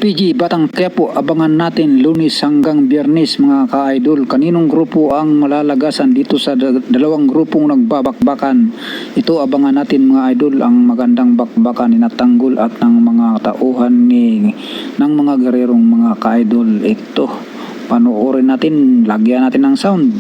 PG Batang Quiapo, abangan natin Lunes hanggang Biyernes mga ka-idol. Kaninong grupo ang malalagasan dito sa dalawang grupong nagbabakbakan? Ito abangan natin mga idol, ang magandang bakbakan ni Natanggol at ng mga tauhan ng mga gererong mga ka-idol. Ito, panoorin natin, lagyan natin ng sound.